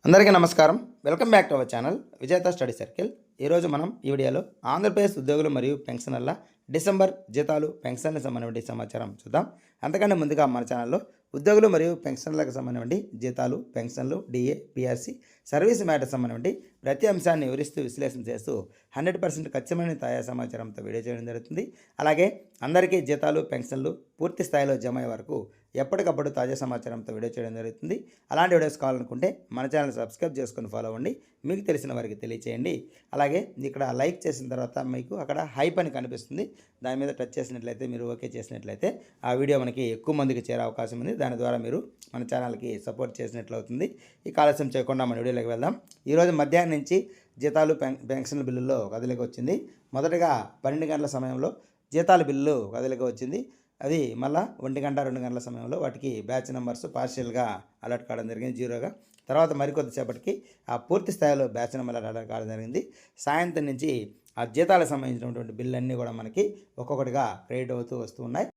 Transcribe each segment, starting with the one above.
అందరికీ నమస్కారం. Welcome back to our channel విజేత స్టడీ సర్కిల్. ఈరోజు మనం ఈ వీడియోలో ఆంధ్రప్రదేశ్ ఉద్యోగులు మరియు పెన్షనర్ల డిసెంబర్ జీతాలు పెన్షన్లకు సంబంధించిన సమాచారం చూద్దాం. అంతకంటే ముందుగా మన ఛానల్లో ఉద్యోగులు మరియు పెన్షనర్లకు సంబంధించి జీతాలు, పెన్షన్లు, డిఏ, పిఆర్సీ, సర్వీస్ మ్యాటర్ సంబంధించి ప్రతి అంశాన్ని వివరిస్తూ విశ్లేషణ చేస్తూ 100% ఖచ్చితమైన తాజా సమాచారంతో వీడియో చేయడం జరుగుతుంది. అలాగే అందరికీ జీతాలు, పెన్షన్లు పూర్తి స్థాయిలో జమ అయ్యే వరకు ఎప్పటికప్పుడు తాజా సమాచారంతో వీడియో చేయడం జరుగుతుంది. అలాంటి వీడియోస్ కావాలనుకుంటే మన ఛానల్ సబ్స్క్రైబ్ చేసుకొని ఫాలో అవ్వండి. మీకు తెలిసిన వారికి తెలియచేయండి. అలాగే ఇక్కడ లైక్ చేసిన తర్వాత మీకు అక్కడ హైప్ అని కనిపిస్తుంది. దాని మీద టచ్ చేసినట్లయితే, మీరు ఓకే చేసినట్లయితే ఆ వీడియో మనకి ఎక్కువ మందికి చేరే అవకాశం ఉంది. దాని ద్వారా మీరు మన ఛానల్కి సపోర్ట్ చేసినట్లు అవుతుంది. ఈ ఆలస్యం చేయకుండా మన వీడియోలోకి వెళ్దాం. ఈరోజు మధ్యాహ్నం నుంచి జీతాలు, పెన్షన్ల బిల్లుల్లో కదలిక వచ్చింది. మొదటగా 12 గంటల సమయంలో జీతాల బిల్లు కదలిక వచ్చింది. అది మళ్ళీ 1 గంట 2 గంటల సమయంలో వాటికి బ్యాచ్ నెంబర్స్ పార్షియల్గా అలర్ట్ కావడం జరిగింది, జీరోగా. తర్వాత మరికొద్దిసేపటికి ఆ పూర్తి స్థాయిలో బ్యాచ్ నెంబర్ అలర్ట్ కావడం జరిగింది. సాయంత్రం నుంచి ఆ జీతాలకు సంబంధించినటువంటి బిల్లు అన్నీ కూడా మనకి ఒక్కొక్కటిగా క్రెడిట్ అవుతూ వస్తూ ఉన్నాయి.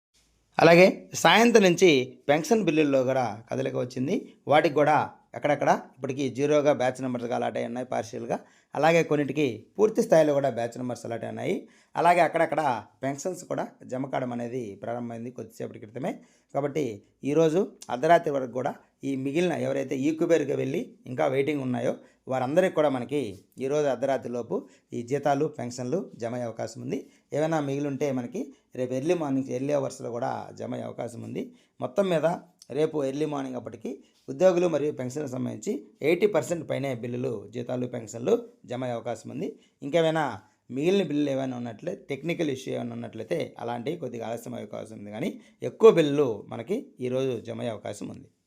అలాగే సాయంత్రం నుంచి పెన్షన్ బిల్లుల్లో కూడా కదలిక వచ్చింది. వాటికి కూడా అక్కడక్కడ ఇప్పటికీ జీరోగా బ్యాచ్ నెంబర్స్గా అలాట్ అయి ఉన్నాయి పార్షియల్గా. అలాగే కొన్నిటికి పూర్తి స్థాయిలో కూడా బ్యాచ్ నెంబర్స్ అలాట్ అయినాయి. అలాగే అక్కడక్కడ పెన్షన్స్ కూడా జమ కావడం అనేది ప్రారంభమైంది కొద్దిసేపటి క్రితమే. కాబట్టి ఈరోజు అర్ధరాత్రి వరకు కూడా ఈ మిగిలిన ఎవరైతే ఈక్యుబేర్గా వెళ్ళి ఇంకా వెయిటింగ్ ఉన్నాయో వారందరికీ కూడా మనకి ఈరోజు అర్ధరాత్రిలోపు ఈ జీతాలు, పెన్షన్లు జమ అయ్యే అవకాశం ఉంది. ఏమైనా మిగిలి ఉంటే మనకి రేపు ఎర్లీ మార్నింగ్, ఎర్లీ అవర్స్లో కూడా జమ అయ్యే అవకాశం ఉంది. మొత్తం మీద రేపు ఎర్లీ మార్నింగ్ అప్పటికి ఉద్యోగులు మరియు పెన్షన్లకు సంబంధించి 80% పైనే బిల్లులు, జీతాలు, పెన్షన్లు జమ అయ్యే అవకాశం ఉంది. ఇంకేమైనా మిగిలిన బిల్లులు ఏమైనా ఉన్నట్లయితే, టెక్నికల్ ఇష్యూ ఏమైనా ఉన్నట్లయితే అలాంటివి కొద్దిగా ఆలస్యం అయ్యే అవకాశం ఉంది. కానీ ఎక్కువ బిల్లులు మనకి ఈరోజు జమ అయ్యే అవకాశం ఉంది.